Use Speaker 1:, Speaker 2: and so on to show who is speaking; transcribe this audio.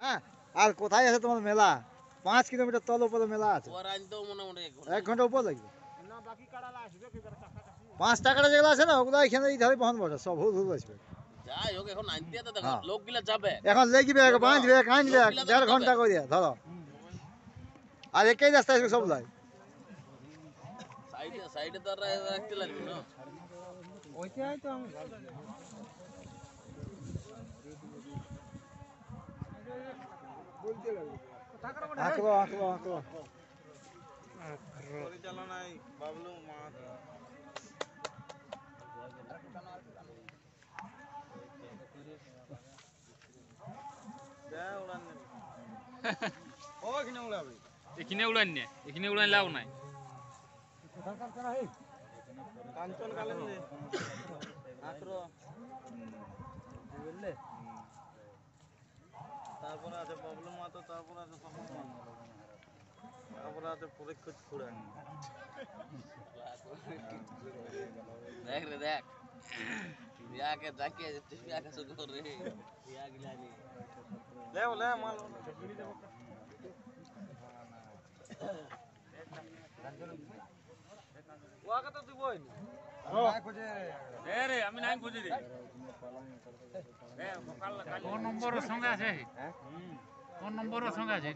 Speaker 1: হ্যাঁ, আর কোথায় আছে তোমার মেলা? 5 কিলোমিটার তল উপরে মেলা আছে। 1 ঘন্টা উপর লাগবে। 5 টাকাটা যেগুলো আছে না ওগুলো এখানে এই ধারে বহন বসে সব হুল হুল আসবে।
Speaker 2: যাই হোক এখন আনতে তো দেখো লোকগুলা যাবে
Speaker 1: এখন লেগিবে বাঁধবে কাঁদবে 1.5 ঘন্টা করে ধরো। আর একই রাস্তা আসবে সব লাই।
Speaker 2: সাইডে সাইডে তো রাখতে লাগবে না
Speaker 3: ওইটাই তো আমি
Speaker 1: আঁকলো আঁকলো আঁকলো
Speaker 3: পরিচালনায় বাবলু মাহাতো
Speaker 4: এখানে উড়ান নে এখানে উড়ান লাভ নাই
Speaker 3: কাঞ্চন কালেন যে আঁকড়ো বুঝলে তারপরে আছে বাবলু মাহাতো তারপরে আছে সফল মাহাতো তারপরে আছে পরীক্ষিত খুড়া
Speaker 2: দেখ রে দেখ ইয়াকে তাকিয়ে তুই ইয়াকে শুরু কর রে ইয়া গিলানি
Speaker 3: লে মাল ওয়াকে তো দিবই
Speaker 4: রে আমি নাই খুঁজে দিই কোন নম্বরের সঙ্গে আছে কোন নম্বরের সঙ্গে আছে